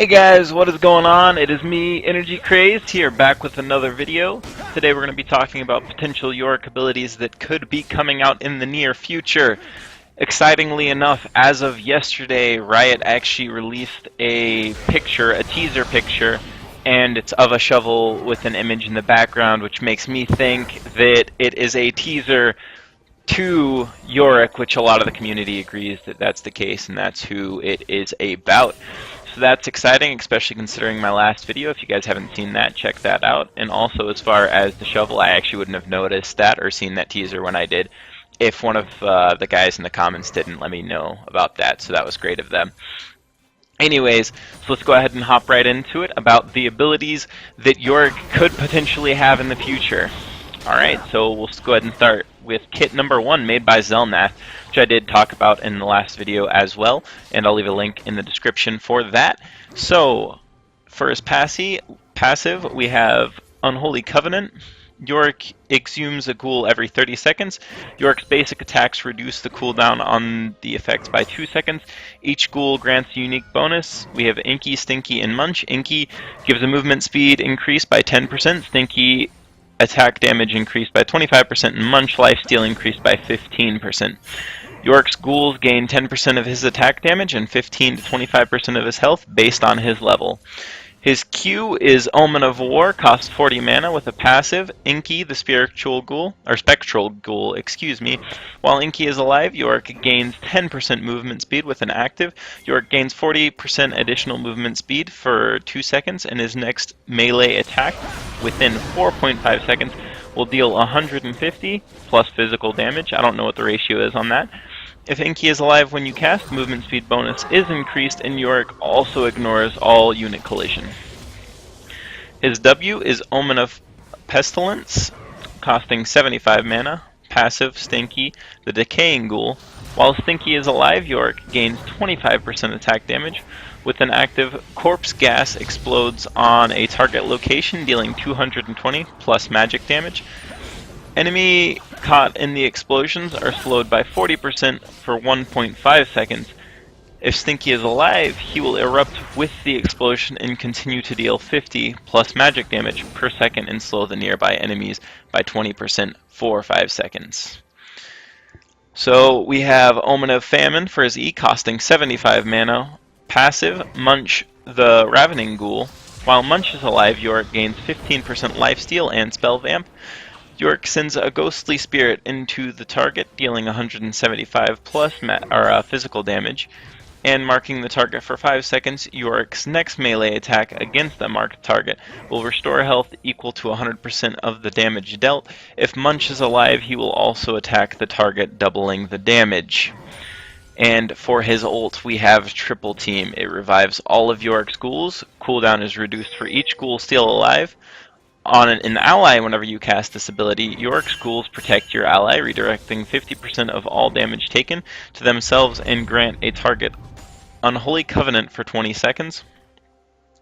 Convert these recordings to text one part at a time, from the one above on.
Hey guys, what is going on? It is me, Energy Crazed, here back with another video. Today we're going to be talking about potential Yorick abilities that could be coming out in the near future. Excitingly enough, as of yesterday, Riot actually released a picture, a teaser picture, and it's of a shovel with an image in the background, which makes me think that it is a teaser to Yorick, which a lot of the community agrees that that's the case, and that's who it is about. So that's exciting, especially considering my last video. If you guys haven't seen that, check that out. And also, as far as the shovel, I actually wouldn't have noticed that or seen that teaser when I did if one of the guys in the comments didn't let me know about that, so that was great of them. Anyways, so let's go ahead and hop right into it about the abilities that Yorick could potentially have in the future. Alright, so we'll go ahead and start with kit number 1 made by Xelnath, which I did talk about in the last video as well, and I'll leave a link in the description for that. So, for his passive, we have Unholy Covenant. Yorick exhumes a ghoul every 30 seconds. Yorick's basic attacks reduce the cooldown on the effects by 2 seconds. Each ghoul grants a unique bonus. We have Inky, Stinky, and Munch. Inky gives a movement speed increase by 10%. Stinky attack damage increased by 25%, and Munch lifesteal increased by 15%. Yorick's ghouls gain 10% of his attack damage and 15 to 25% of his health based on his level. His Q is Omen of War, costs 40 mana with a passive. Inky, the spectral ghoul, excuse me. While Inky is alive, Yorick gains 10% movement speed with an active. Yorick gains 40% additional movement speed for 2 seconds, and his next melee attack within 4.5 seconds will deal 150 plus physical damage. I don't know what the ratio is on that. If Inky is alive when you cast, movement speed bonus is increased, and Yorick also ignores all unit collision. His W is Omen of Pestilence, costing 75 mana. Passive, Stinky, the Decaying Ghoul. While Stinky is alive, Yorick gains 25% attack damage. With an active, Corpse Gas explodes on a target location, dealing 220 plus magic damage. Enemy caught in the explosions are slowed by 40% for 1.5 seconds. If Stinky is alive, he will erupt with the explosion and continue to deal 50 plus magic damage per second and slow the nearby enemies by 20% for 5 seconds. So we have Omen of Famine for his E, costing 75 mana. Passive, Munch the Ravening Ghoul. While Munch is alive, Yorick gains 15% lifesteal and spell vamp. Yorick sends a ghostly spirit into the target, dealing 175 plus physical damage, and marking the target for 5 seconds. Yorick's next melee attack against the marked target will restore health equal to 100% of the damage dealt. If Munch is alive, he will also attack the target, doubling the damage. And for his ult, we have Triple Team. It revives all of Yorick's ghouls. Cooldown is reduced for each ghoul still alive. On an ally, whenever you cast this ability, Yorick's ghouls protect your ally, redirecting 50% of all damage taken to themselves and grant a target Unholy Covenant for 20 seconds.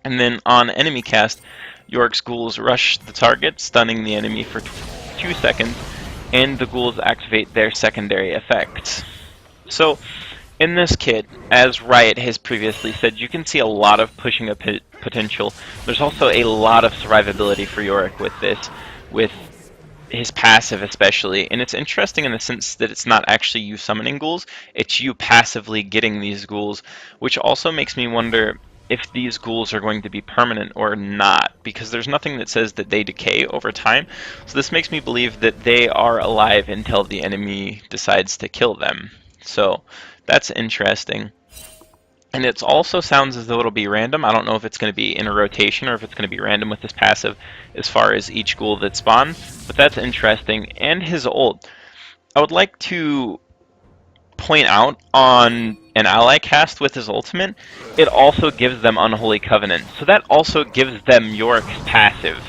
And then on enemy cast, Yorick's ghouls rush the target, stunning the enemy for 2 seconds, and the ghouls activate their secondary effects. So, in this kit, as Riot has previously said, you can see a lot of pushing a potential. There's also a lot of survivability for Yorick with this, with his passive especially. And it's interesting in the sense that it's not actually you summoning ghouls, it's you passively getting these ghouls, which also makes me wonder if these ghouls are going to be permanent or not, because there's nothing that says that they decay over time. So this makes me believe that they are alive until the enemy decides to kill them. So that's interesting. And it also sounds as though it'll be random. I don't know if it's going to be in a rotation or if it's going to be random with his passive as far as each ghoul that spawn. But that's interesting. And his ult. I would like to point out on an ally cast with his ultimate, it also gives them Unholy Covenant. So that also gives them Yorick's passive.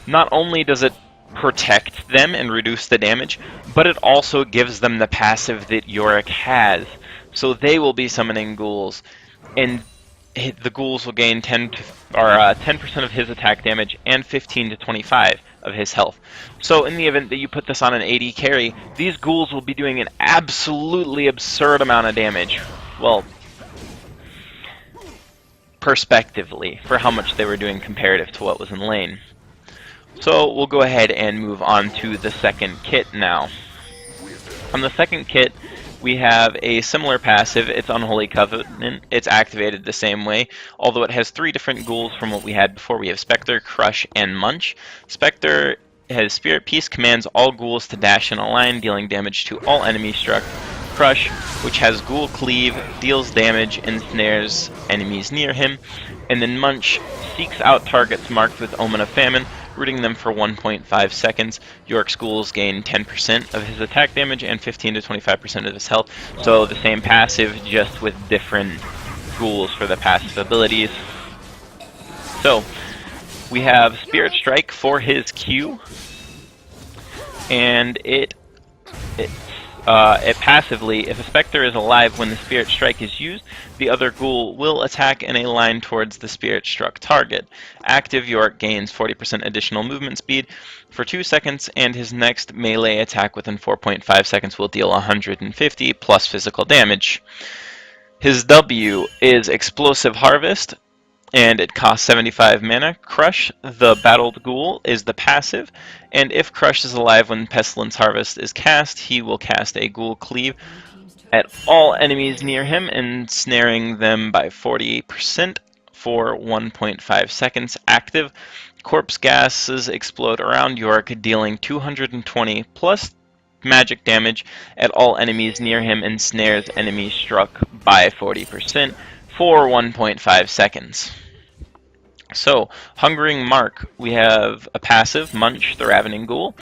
Not only does it protect them and reduce the damage, but it also gives them the passive that Yorick has. So they will be summoning ghouls, and the ghouls will gain 10% of his attack damage and 15 to 25 of his health. So in the event that you put this on an AD carry, these ghouls will be doing an absolutely absurd amount of damage. Well, perspectively for how much they were doing comparative to what was in lane. So we'll go ahead and move on to the second kit now. On the second kit, we have a similar passive. It's Unholy Covenant. It's activated the same way, although it has 3 different ghouls from what we had before. We have Spectre, Crush, and Munch. Spectre has Spirit Piece, commands all ghouls to dash in a line, dealing damage to all enemies struck. Crush, which has Ghoul Cleave, deals damage and snares enemies near him. And then Munch seeks out targets marked with Omen of Famine, rooting them for 1.5 seconds. Yorick's ghouls gain 10% of his attack damage and 15 to 25% of his health. So the same passive, just with different ghouls for the passive abilities. So we have Spirit Strike for his Q, and it passively, if a Spectre is alive when the Spirit Strike is used, the other ghoul will attack in a line towards the Spirit Struck target. Active, Yorick gains 40% additional movement speed for 2 seconds, and his next melee attack within 4.5 seconds will deal 150 plus physical damage. His W is Explosive Harvest, and it costs 75 mana. Crush, the battled ghoul, is the passive, and if Crush is alive when Pestilence Harvest is cast, he will cast a Ghoul Cleave at all enemies near him, ensnaring them by 48% for 1.5 seconds. Active, Corpse Gases explode around Yorick, dealing 220 plus magic damage at all enemies near him, and snares enemies struck by 40% for 1.5 seconds. So, Hungering Mark, we have a passive, Munch, the Ravening Ghoul.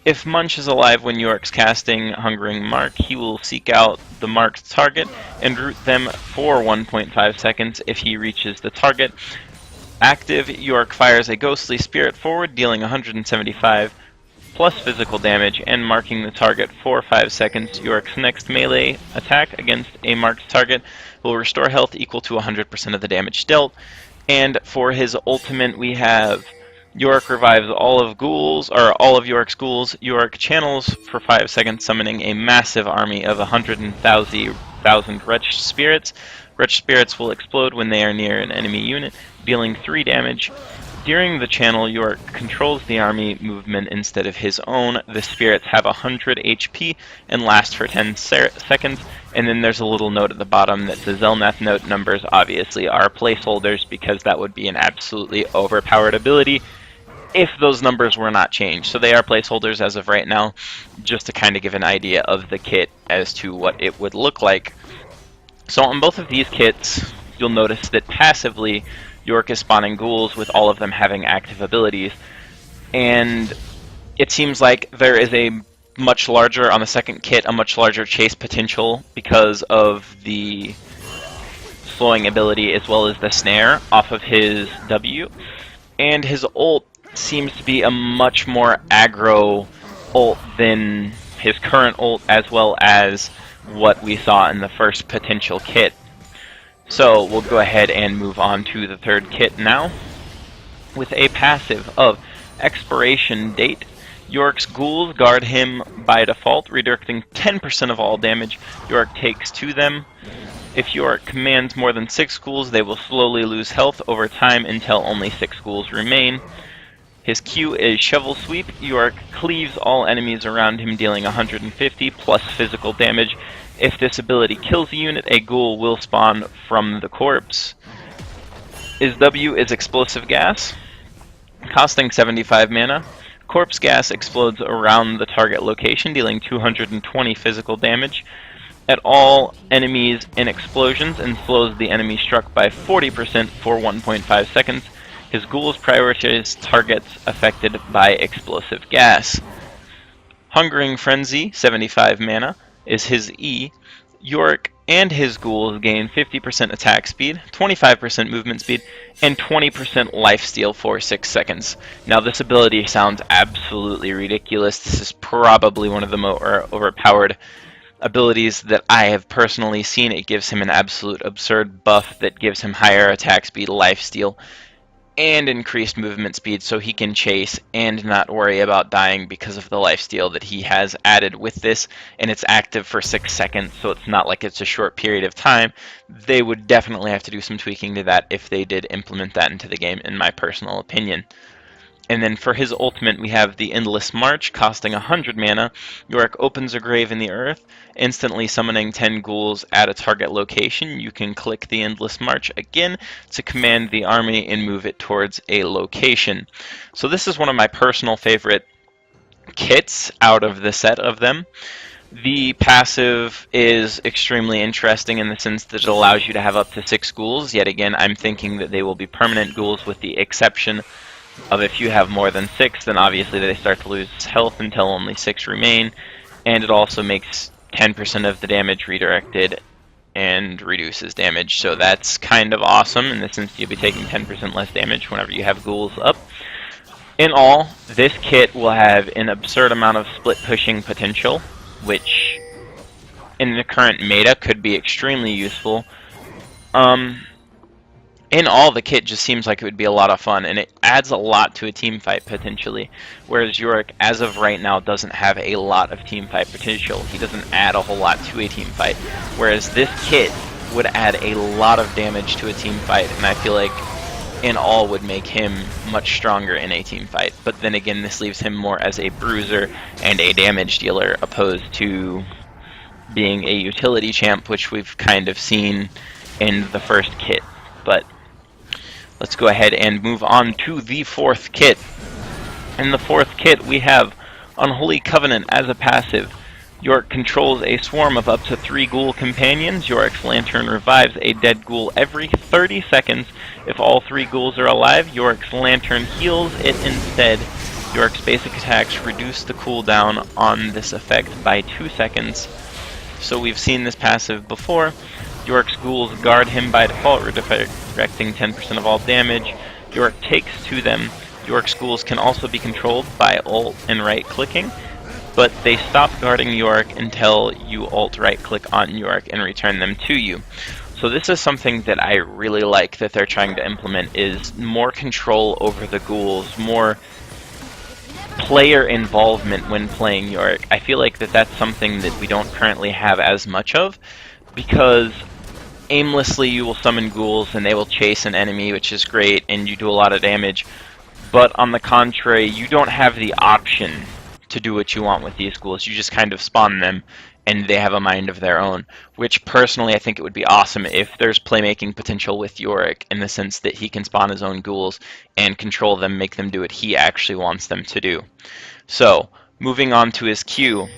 If Munch is alive when Yorick's casting Hungering Mark, he will seek out the marked target and root them for 1.5 seconds if he reaches the target. Active, Yorick fires a Ghostly Spirit forward, dealing 175 plus physical damage and marking the target for 5 seconds. Yorick's next melee attack against a marked target will restore health equal to 100% of the damage dealt. And for his ultimate, we have Yorick revives all of Yorick's ghouls. Yorick channels for 5 seconds, summoning a massive army of 100,000 Wretched Spirits. Wretched Spirits will explode when they are near an enemy unit, dealing 3 damage. During the channel, Yorick controls the army movement instead of his own. The spirits have 100 HP and last for 10 seconds. And then there's a little note at the bottom that says Xelnath note numbers obviously are placeholders, because that would be an absolutely overpowered ability if those numbers were not changed. So they are placeholders as of right now, just to kind of give an idea of the kit as to what it would look like. So on both of these kits, you'll notice that passively, Yorick is spawning ghouls with all of them having active abilities, and it seems like there is a much larger, on the second kit, a much larger chase potential because of the slowing ability as well as the snare off of his W, and his ult seems to be a much more aggro ult than his current ult, as well as what we saw in the first potential kit. So we'll go ahead and move on to the third kit now. With a passive of Expiration Date, Yorick's ghouls guard him by default, redirecting 10% of all damage Yorick takes to them. If Yorick commands more than 6 ghouls, they will slowly lose health over time until only 6 ghouls remain. His Q is Shovel Sweep. Yorick cleaves all enemies around him, dealing 150 plus physical damage. If this ability kills a unit, a ghoul will spawn from the corpse. His W is Explosive Gas, costing 75 mana. Corpse Gas explodes around the target location, dealing 220 physical damage at all enemies in explosions, and slows the enemy struck by 40% for 1.5 seconds. His ghouls prioritize targets affected by Explosive Gas. Hungering Frenzy, 75 mana, is his E. Yorick and his ghouls gain 50% attack speed, 25% movement speed, and 20% lifesteal for 6 seconds. Now this ability sounds absolutely ridiculous. This is probably one of the more overpowered abilities that I have personally seen. It gives him an absolute absurd buff that gives him higher attack speed, lifesteal, and increased movement speed so he can chase and not worry about dying because of the lifesteal that he has added with this, and it's active for 6 seconds, so it's not like it's a short period of time. They would definitely have to do some tweaking to that if they did implement that into the game, in my personal opinion. And then for his ultimate, we have the Endless March, costing 100 mana. Yorick opens a grave in the earth, instantly summoning 10 ghouls at a target location. You can click the Endless March again to command the army and move it towards a location. So this is one of my personal favorite kits out of the set of them. The passive is extremely interesting in the sense that it allows you to have up to 6 ghouls. Yet again, I'm thinking that they will be permanent ghouls, with the exception of if you have more than 6, then obviously they start to lose health until only 6 remain, and it also makes 10% of the damage redirected and reduces damage, so that's kind of awesome in the sense you'll be taking 10% less damage whenever you have ghouls up. In all, this kit will have an absurd amount of split pushing potential, which in the current meta could be extremely useful. In all, the kit just seems like it would be a lot of fun, and it adds a lot to a team fight potentially, whereas Yorick, as of right now, doesn't have a lot of team fight potential. He doesn't add a whole lot to a team fight, whereas this kit would add a lot of damage to a team fight, and I feel like in all would make him much stronger in a team fight. But then again, this leaves him more as a bruiser and a damage dealer, opposed to being a utility champ, which we've kind of seen in the first kit. But let's go ahead and move on to the fourth kit. In the fourth kit, we have Unholy Covenant as a passive. Yorick controls a swarm of up to 3 ghoul companions. Yorick's Lantern revives a dead ghoul every 30 seconds. If all 3 ghouls are alive, Yorick's Lantern heals it instead. Yorick's basic attacks reduce the cooldown on this effect by 2 seconds. So we've seen this passive before. Yorick's ghouls guard him by default, redirecting 10% of all damage. Yorick takes to them. Yorick's ghouls can also be controlled by ult and right-clicking, but they stop guarding Yorick until you ult right-click on Yorick and return them to you. So this is something that I really like that they're trying to implement, is more control over the ghouls, more player involvement when playing Yorick. I feel like that's something that we don't currently have as much of, because aimlessly you will summon ghouls and they will chase an enemy, which is great, and you do a lot of damage. But on the contrary, you don't have the option to do what you want with these ghouls. You just kind of spawn them and they have a mind of their own, which personally I think it would be awesome if there's playmaking potential with Yorick, in the sense that he can spawn his own ghouls and control them, make them do what he actually wants them to do. So, moving on to his Q,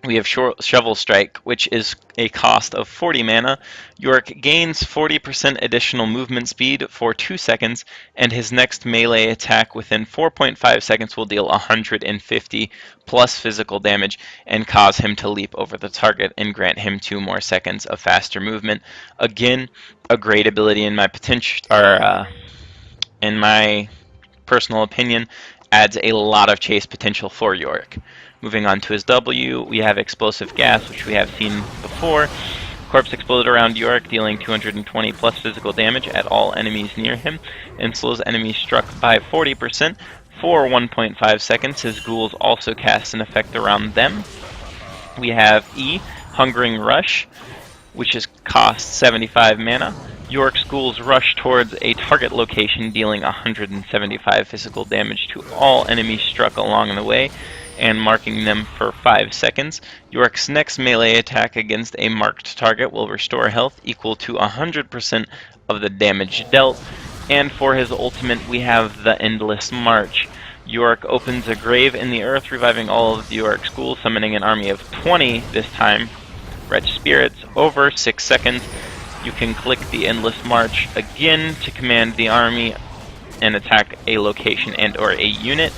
we have Shovel Strike, which is a cost of 40 mana. Yorick gains 40% additional movement speed for 2 seconds, and his next melee attack within 4.5 seconds will deal 150 plus physical damage and cause him to leap over the target and grant him 2 more seconds of faster movement. Again, a great ability in my in my personal opinion, adds a lot of chase potential for Yorick. Moving on to his W, we have Explosive Gas, which we have seen before. Corpse exploded around Yorick, dealing 220 plus physical damage at all enemies near him, and slows enemies struck by 40% for 1.5 seconds. His ghouls also cast an effect around them. We have E, Hungering Rush, which costs 75 mana. Yorick's ghouls rush towards a target location, dealing 175 physical damage to all enemies struck along the way, and marking them for 5 seconds. Yorick's next melee attack against a marked target will restore health equal to 100% of the damage dealt. And for his ultimate, we have the Endless March. Yorick opens a grave in the earth, reviving all of the Yorick's ghouls, summoning an army of 20 this time. Wretched Spirits over 6 seconds. You can click the Endless March again to command the army and attack a location and or a unit.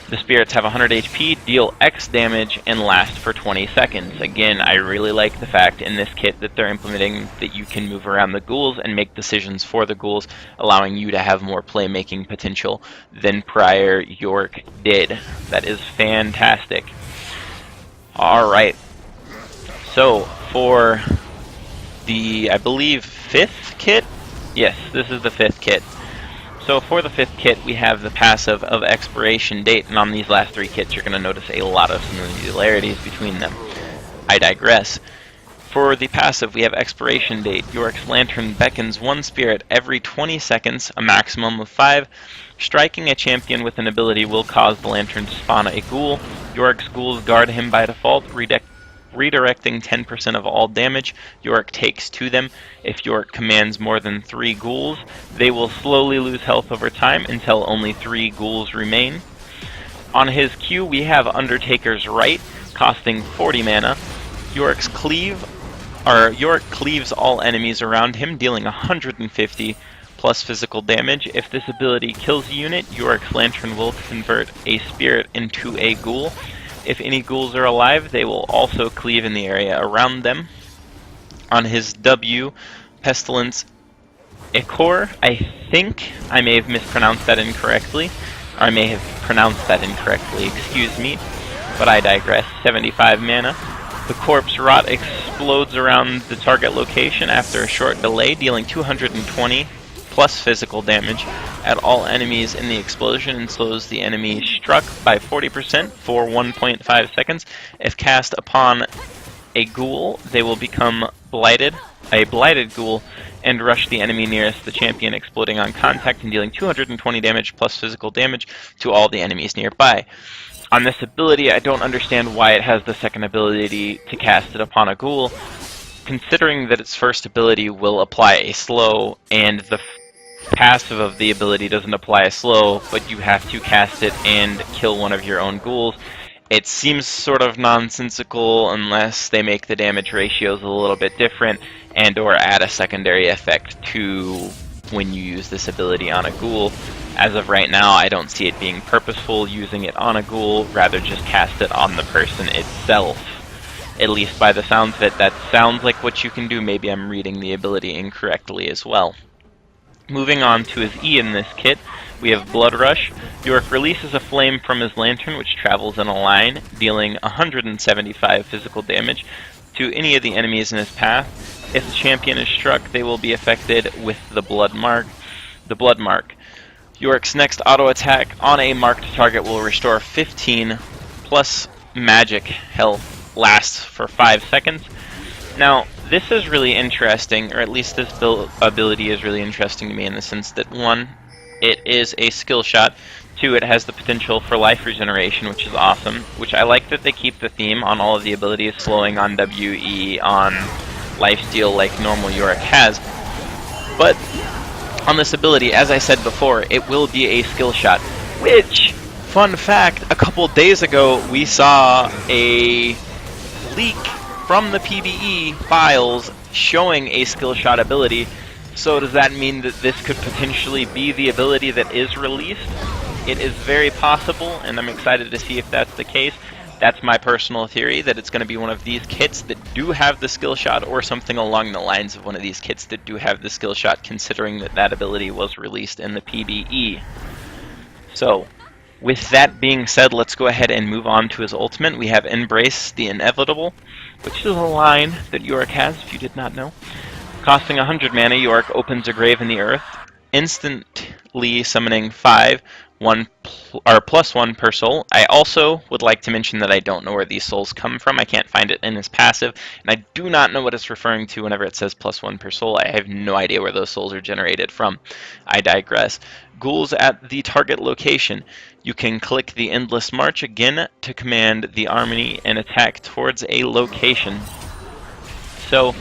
The spirits have 100 HP, deal X damage, and last for 20 seconds. Again, I really like the fact in this kit that they're implementing that you can move around the ghouls and make decisions for the ghouls, allowing you to have more playmaking potential than prior Yorick did. That is fantastic. Alright, so for the, I believe, 5th kit? Yes, this is the 5th kit. So for the 5th kit, we have the passive of Expiration Date, and on these last 3 kits you're going to notice a lot of similarities between them. I digress. For the passive, we have Expiration Date. Yorick's Lantern beckons 1 spirit every 20 seconds, a maximum of 5. Striking a champion with an ability will cause the Lantern to spawn a ghoul. Yorick's ghouls guard him by default, redirecting 10% of all damage Yorick takes to them. If Yorick commands more than 3 ghouls, they will slowly lose health over time until only 3 ghouls remain. On his Q, we have Undertaker's Right, costing 40 mana. Yorick cleaves all enemies around him, dealing 150 plus physical damage. If this ability kills a unit, Yorick's Lantern will convert a spirit into a ghoul. If any ghouls are alive, they will also cleave in the area around them. On his W, Pestilence Ichor, I think I may have mispronounced that incorrectly, or I may have pronounced that incorrectly, excuse me, but I digress. 75 mana. The Corpse Rot explodes around the target location after a short delay, dealing 220 plus physical damage at all enemies in the explosion, and slows the enemy struck by 40% for 1.5 seconds. If cast upon a ghoul, they will become a blighted ghoul, and rush the enemy nearest the champion, exploding on contact and dealing 220 damage plus physical damage to all the enemies nearby. On this ability, I don't understand why it has the second ability to cast it upon a ghoul, considering that its first ability will apply a slow, and the passive of the ability doesn't apply a slow, but you have to cast it and kill one of your own ghouls. It seems sort of nonsensical unless they make the damage ratios a little bit different and or add a secondary effect to when you use this ability on a ghoul. As of right now, I don't see it being purposeful using it on a ghoul, rather just cast it on the person itself. At least by the sounds of it, that sounds like what you can do. Maybe I'm reading the ability incorrectly as well. Moving on to his E in this kit, we have Blood Rush. Yorick releases a flame from his lantern, which travels in a line, dealing 175 physical damage to any of the enemies in his path. If the champion is struck, they will be affected with the Blood Mark. Yorick's next auto attack on a marked target will restore 15 plus magic health, lasts for 5 seconds. Now, this is really interesting, or at least this ability is really interesting to me in the sense that 1, it is a skill shot, 2, it has the potential for life regeneration, which is awesome, which I like that they keep the theme on all of the abilities, slowing on WE, on lifesteal like normal Yorick has. But on this ability, as I said before, it will be a skill shot, which, fun fact, a couple days ago we saw a leak from the PBE files showing a skill shot ability. So does that mean that this could potentially be the ability that is released? It is very possible, and I'm excited to see if that's the case. That's my personal theory, that it's going to be one of these kits that do have the skill shot, or something along the lines of one of these kits that do have the skill shot, considering that that ability was released in the PBE. So, with that being said, let's go ahead and move on to his ultimate. We have Embrace the Inevitable, which is a line that Yorick has, if you did not know. Costing 100 mana, Yorick opens a grave in the earth, instantly summoning 5, plus 1 per soul. I also would like to mention that I don't know where these souls come from. I can't find it in his passive, and I do not know what it's referring to whenever it says plus 1 per soul. I have no idea where those souls are generated from. I digress. Ghouls at the target location. You can click the Endless March again to command the army and attack towards a location. So,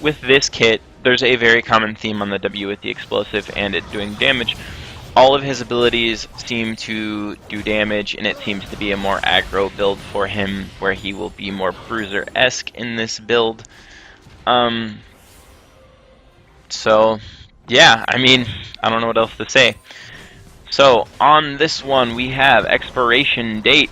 with this kit, there's a very common theme on the W with the explosive and it doing damage. All of his abilities seem to do damage, and it seems to be a more aggro build for him, where he will be more bruiser-esque in this build. So, yeah, I mean, I don't know what else to say. So, on this one, we have Expiration Date.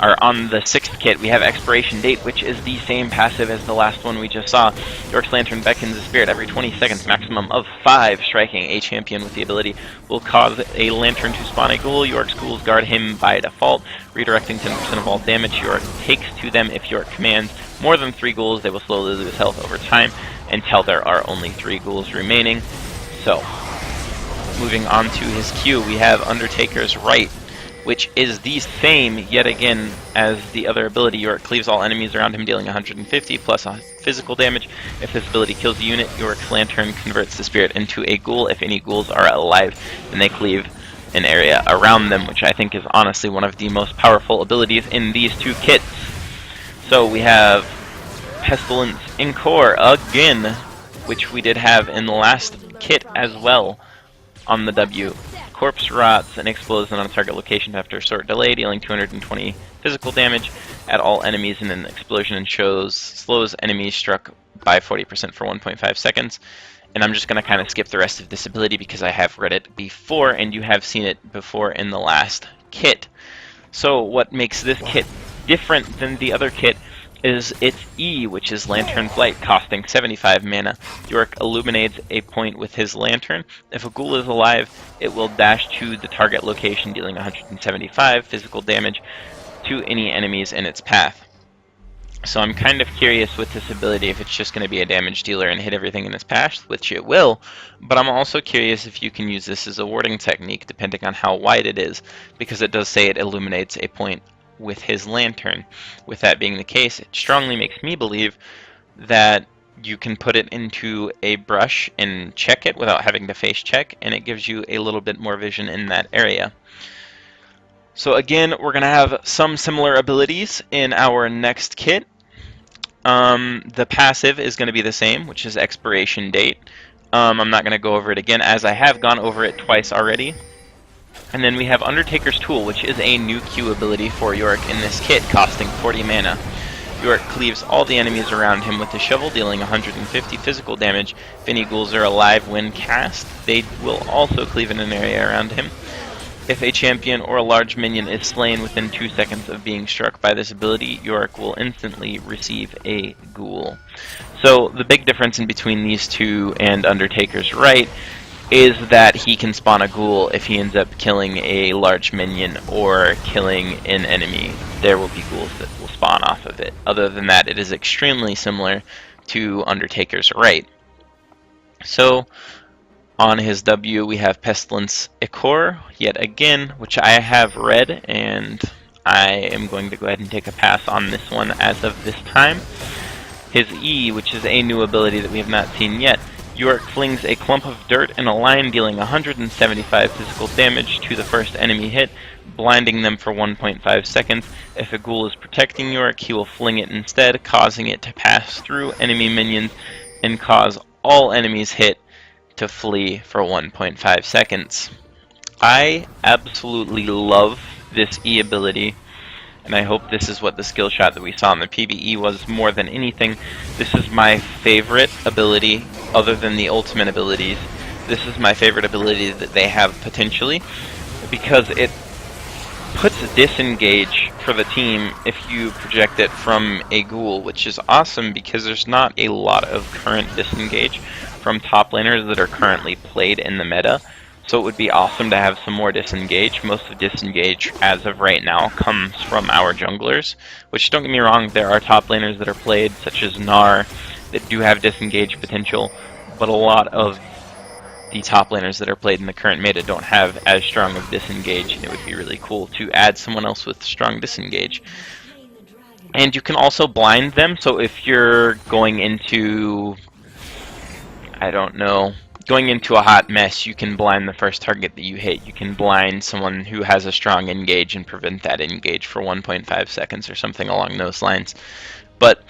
Or on the 6th kit, we have Expiration Date, which is the same passive as the last one we just saw. Yorick's Lantern beckons a spirit every 20 seconds, maximum of 5. Striking a champion with the ability will cause a lantern to spawn a ghoul. Yorick's ghouls guard him by default, redirecting 10% of all damage Yorick takes to them. If Yorick commands more than 3 ghouls, they will slowly lose health over time until there are only 3 ghouls remaining. So, moving on to his Q, we have Undertaker's Right, which is the same, yet again, as the other ability. Yorick cleaves all enemies around him, dealing 150 plus physical damage. If this ability kills a unit, Yorick's Lantern converts the spirit into a ghoul. If any ghouls are alive, then they cleave an area around them, which I think is honestly one of the most powerful abilities in these two kits. So we have Pestilence in Core again, which we did have in the last kit as well on the W. Corpse rots and explodes on a target location after a short delay, dealing 220 physical damage at all enemies in an explosion, and slows enemies struck by 40% for 1.5 seconds. And I'm just going to kind of skip the rest of this ability because I have read it before, and you have seen it before in the last kit. So what makes this kit different than the other kit is its E, which is Lantern Flight, costing 75 mana. Yorick illuminates a point with his lantern. If a ghoul is alive, it will dash to the target location, dealing 175 physical damage to any enemies in its path. So I'm kind of curious with this ability if it's just going to be a damage dealer and hit everything in its path, which it will, but I'm also curious if you can use this as a warding technique depending on how wide it is, because it does say it illuminates a point with his lantern. With that being the case, it strongly makes me believe that you can put it into a brush and check it without having to face check, and it gives you a little bit more vision in that area. So again, we're going to have some similar abilities in our next kit. The passive is going to be the same, which is Expiration Date. I'm not going to go over it again, as I have gone over it twice already. And then we have Undertaker's Tool, which is a new Q ability for Yorick in this kit, costing 40 mana. Yorick cleaves all the enemies around him with the shovel, dealing 150 physical damage. If any ghouls are alive when cast, they will also cleave in an area around him. If a champion or a large minion is slain within 2 seconds of being struck by this ability, Yorick will instantly receive a ghoul. So the big difference in between these two and Undertaker's Right is that he can spawn a ghoul if he ends up killing a large minion or killing an enemy. There will be ghouls that will spawn off of it. Other than that, it is extremely similar to Undertaker's Right. So on his W, we have Pestilence Ichor, yet again, which I have read, and I am going to go ahead and take a pass on this one as of this time. His E, which is a new ability that we have not seen yet, Yorick flings a clump of dirt in a line, dealing 175 physical damage to the first enemy hit, blinding them for 1.5 seconds. If a ghoul is protecting Yorick, he will fling it instead, causing it to pass through enemy minions and cause all enemies hit to flee for 1.5 seconds. I absolutely love this E ability, and I hope this is what the skill shot that we saw in the PvE was more than anything. This is my favorite ability, other than the ultimate abilities. This is my favorite ability that they have potentially, because it puts disengage for the team if you project it from a ghoul, which is awesome because there's not a lot of current disengage from top laners that are currently played in the meta. So it would be awesome to have some more disengage. Most of disengage as of right now comes from our junglers, which, don't get me wrong, there are top laners that are played, such as Gnar, that do have disengage potential, but a lot of the top laners that are played in the current meta don't have as strong of disengage, and it would be really cool to add someone else with strong disengage. And you can also blind them, so if you're going into, I don't know, going into a hot mess, you can blind the first target that you hit. You can blind someone who has a strong engage and prevent that engage for 1.5 seconds or something along those lines. But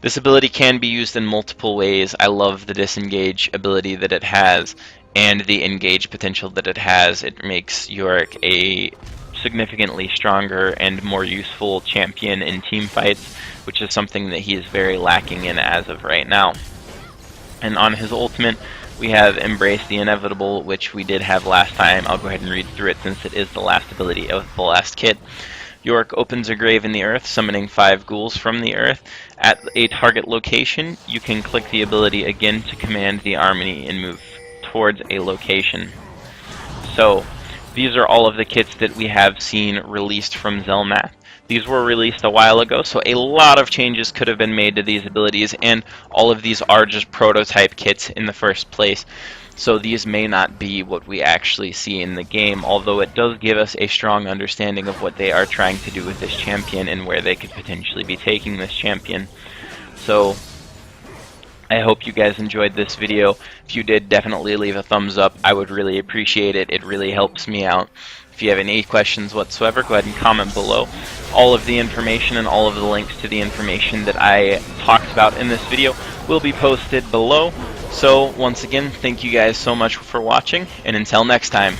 this ability can be used in multiple ways. I love the disengage ability that it has and the engage potential that it has. It makes Yorick a significantly stronger and more useful champion in team fights, which is something that he is very lacking in as of right now. And on his ultimate, we have Embrace the Inevitable, which we did have last time. I'll go ahead and read through it since it is the last ability of the last kit. Yorick opens a grave in the earth, summoning 5 ghouls from the earth. At a target location, you can click the ability again to command the army and move towards a location. So these are all of the kits that we have seen released from Xelnath. These were released a while ago, so a lot of changes could have been made to these abilities, and all of these are just prototype kits in the first place. So these may not be what we actually see in the game, although it does give us a strong understanding of what they are trying to do with this champion and where they could potentially be taking this champion. So I hope you guys enjoyed this video. If you did, definitely leave a thumbs up. I would really appreciate it. It really helps me out. If you have any questions whatsoever, go ahead and comment below. All of the information and all of the links to the information that I talked about in this video will be posted below. So once again, thank you guys so much for watching, and until next time.